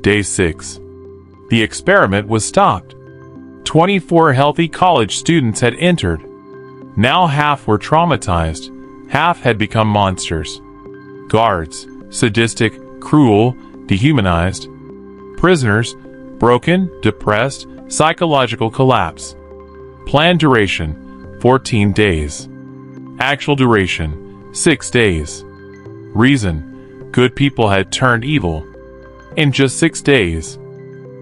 Day 6. The experiment was stopped. 24 healthy college students had entered. Now half were traumatized, half had become monsters. Guards, sadistic, cruel, dehumanized. Prisoners, broken, depressed, psychological collapse. Planned duration, 14 days. Actual duration, 6 days. Reason, good people had turned evil. In just 6 days.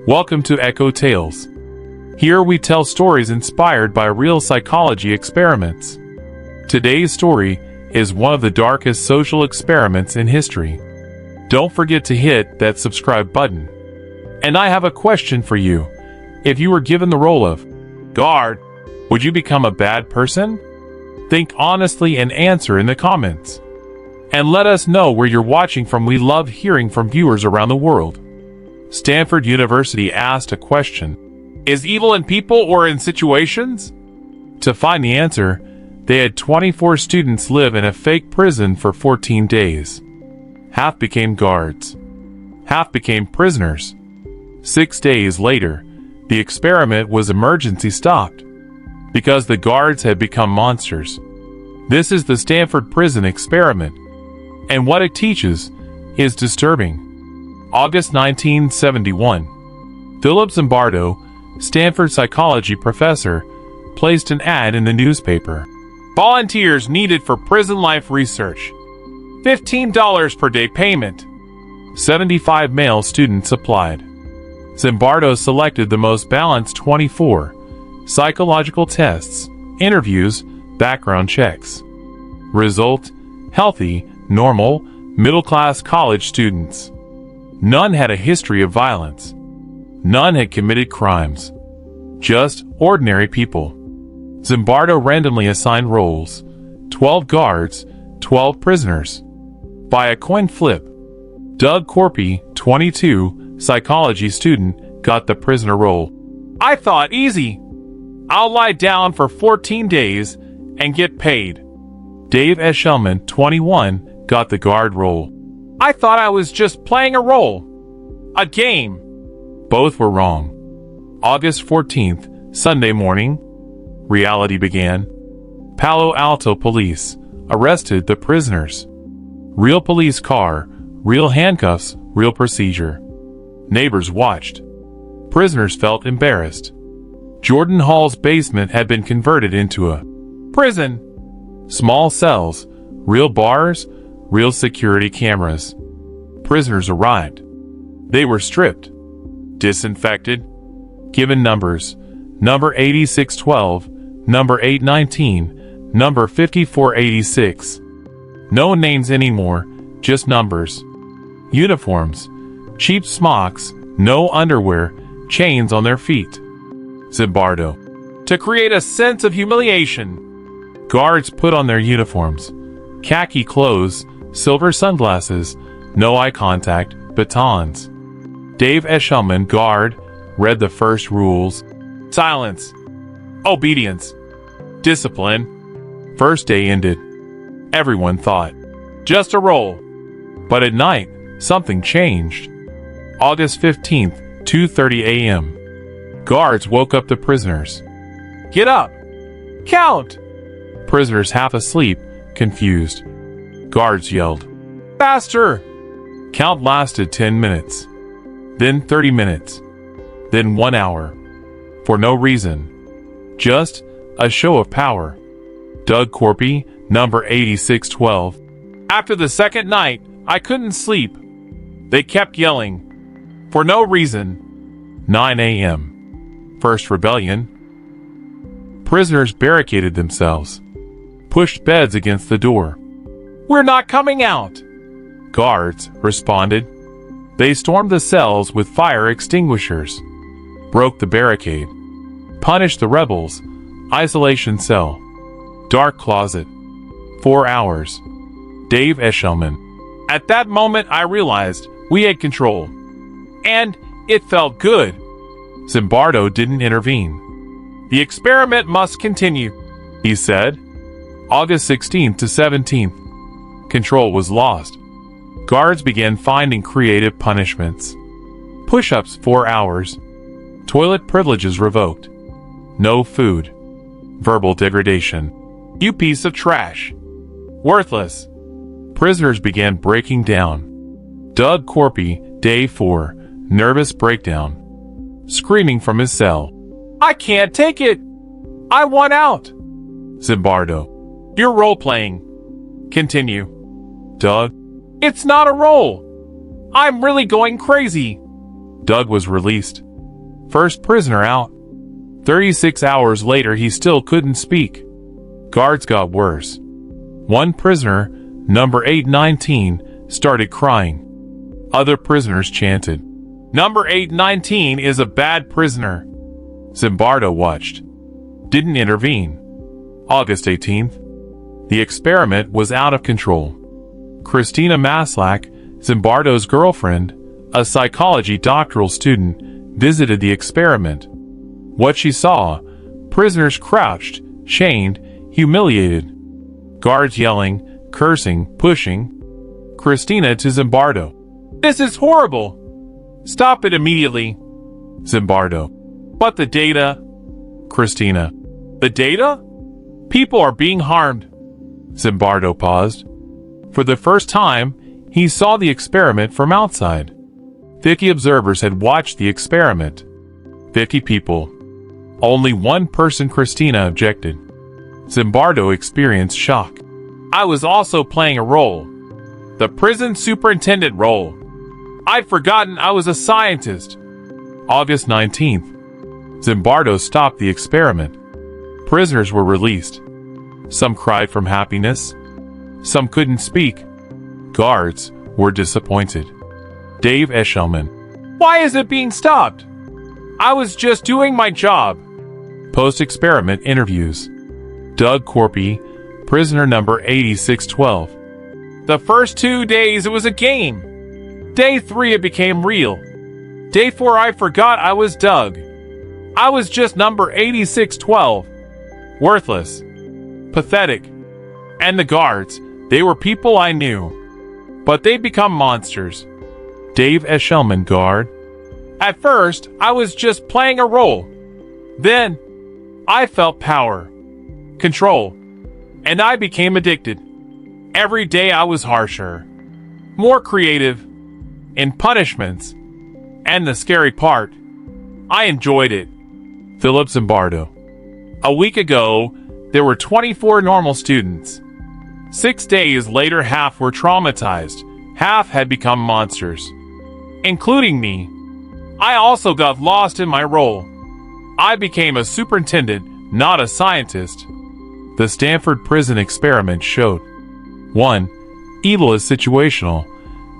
Welcome to Echo Tales. Here we tell stories inspired by real psychology experiments. Today's story is one of the darkest social experiments in history. Don't forget to hit that subscribe button. And I have a question for you. If you were given the role of guard, would you become a bad person? Think honestly and answer in the comments. And let us know where you're watching from. We love hearing from viewers around the world. Stanford University asked a question. Is evil in people or in situations? To find the answer, they had 24 students live in a fake prison for 14 days. Half became guards. Half became prisoners. 6 days later, the experiment was emergency stopped because the guards had become monsters. This is the Stanford prison experiment, and what it teaches is disturbing. August 1971. Philip Zimbardo, Stanford psychology professor, placed an ad in the newspaper. Volunteers needed for prison life research. $15 per day payment. 75 male students applied. Zimbardo selected the most balanced 24. Psychological tests, interviews, background checks. Result: healthy, normal, middle-class college students. None had a history of violence. None had committed crimes. Just ordinary people. Zimbardo randomly assigned roles. 12 guards, 12 prisoners. By a coin flip, Doug Corpy, 22, psychology student, got the prisoner role. I thought, easy. I'll lie down for 14 days and get paid. Dave Eshelman, 21, got the guard role. I thought I was just playing a role. A game. Both were wrong. August 14th, Sunday morning, reality began. Palo Alto police arrested the prisoners. Real police car, real handcuffs, real procedure. Neighbors watched. Prisoners felt embarrassed. Jordan Hall's basement had been converted into a prison. Small cells, real bars, real security cameras. Prisoners arrived. They were stripped, disinfected, given numbers, number 8612, number 819, number 5486. No names anymore, just numbers. Uniforms, cheap smocks, no underwear, chains on their feet. Zimbardo. To create a sense of humiliation. Guards put on their uniforms. Khaki clothes, silver sunglasses, no eye contact, batons. Dave Eshelman, guard, read the first rules. Silence. Obedience. Discipline. First day ended. Everyone thought, just a roll. But at night, something changed. August 15th, 2:30 a.m. Guards woke up the prisoners. Get up! Count! Prisoners half asleep, confused. Guards yelled, faster! Count lasted 10 minutes. Then 30 minutes. Then 1 hour. For no reason. Just a show of power. Doug Corpy, number 8612. After the second night, I couldn't sleep. They kept yelling. For no reason. 9 a.m. First rebellion. Prisoners barricaded themselves. Pushed beds against the door. We're not coming out. Guards responded. They stormed the cells with fire extinguishers. Broke the barricade. Punished the rebels. Isolation cell. Dark closet. 4 hours. Dave Eshelman. At that moment I realized we had control. And it felt good. Zimbardo didn't intervene. The experiment must continue, he said. August 16th to 17th. Control was lost. Guards began finding creative punishments. Push-ups 4 hours. Toilet privileges revoked. No food. Verbal degradation. You piece of trash. Worthless. Prisoners began breaking down. Doug Corpy, Day 4, nervous breakdown. Screaming from his cell. I can't take it! I want out! Zimbardo. You're role-playing. Continue. Doug. It's not a role! I'm really going crazy! Doug was released. First prisoner out. 36 hours later, he still couldn't speak. Guards got worse. One prisoner, number 819, started crying. Other prisoners chanted, Number 819 is a bad prisoner. Zimbardo watched. Didn't intervene. August 18th. The experiment was out of control. Christina Maslach, Zimbardo's girlfriend, a psychology doctoral student, visited the experiment. What she saw: prisoners crouched, chained, humiliated. Guards yelling, cursing, pushing. Christina to Zimbardo. This is horrible! Stop it immediately. Zimbardo. But the data? Christina. The data? People are being harmed. Zimbardo paused. For the first time, he saw the experiment from outside. 50 observers had watched the experiment. 50 people. Only one person, Christina, objected. Zimbardo experienced shock. I was also playing a role. The prison superintendent role. I'd forgotten I was a scientist. August 19th. Zimbardo stopped the experiment. Prisoners were released. Some cried from happiness. Some couldn't speak. Guards were disappointed. Dave Eshelman. Why is it being stopped? I was just doing my job. Post-experiment interviews. Doug Corpy, prisoner number 8612. The first 2 days it was a game. Day 3 it became real. Day 4 I forgot I was Doug. I was just number 8612. Worthless. Pathetic. And the guards, they were people I knew. But they become monsters. Dave Eshelman, guard. At first, I was just playing a role. Then, I felt power. Control. And I became addicted. Every day I was harsher. More creative. In punishments. And the scary part, I enjoyed it. Philip Zimbardo. A week ago, there were 24 normal students. 6 days later, half were traumatized. Half had become monsters. Including me. I also got lost in my role. I became a superintendent, not a scientist. The Stanford prison experiment showed. 1. Evil is situational.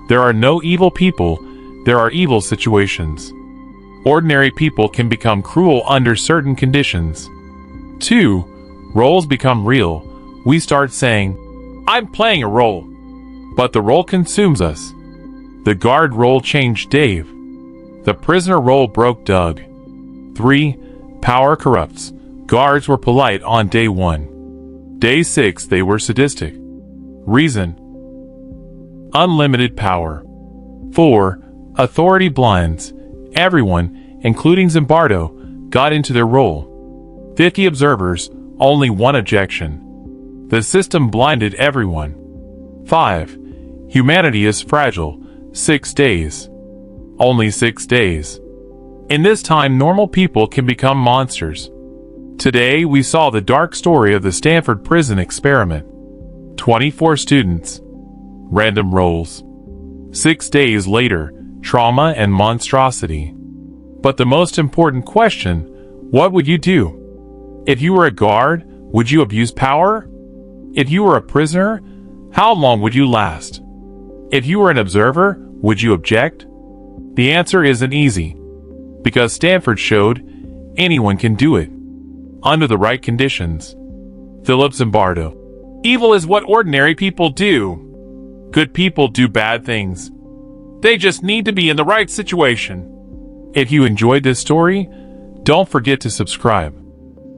There are no evil people, there are evil situations. Ordinary people can become cruel under certain conditions. 2. Roles become real. We start saying, I'm playing a role. But the role consumes us. The guard role changed Dave. The prisoner role broke Doug. 3. Power corrupts. Guards were polite on day 1. Day 6 they were sadistic. Reason. Unlimited power. 4. Authority blinds. Everyone, including Zimbardo, got into their role. 50 observers, only one objection. The system blinded everyone. 5. Humanity is fragile. 6 days. Only 6 days. In this time, normal people can become monsters. Today, we saw the dark story of the Stanford prison experiment. 24 students. Random roles. 6 days later, trauma and monstrosity. But the most important question, what would you do? If you were a guard, would you abuse power? If you were a prisoner, how long would you last? If you were an observer, would you object? The answer isn't easy. Because Stanford showed anyone can do it. Under the right conditions. Philip Zimbardo. Evil is what ordinary people do. Good people do bad things. They just need to be in the right situation. If you enjoyed this story, don't forget to subscribe.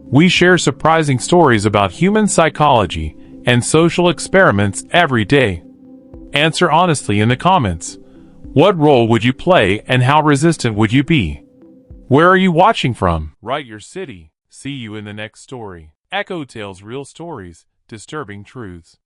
We share surprising stories about human psychology and social experiments every day. Answer honestly in the comments. What role would you play and how resistant would you be? Where are you watching from? Write your city. See you in the next story. Echo Tales, real stories, disturbing truths.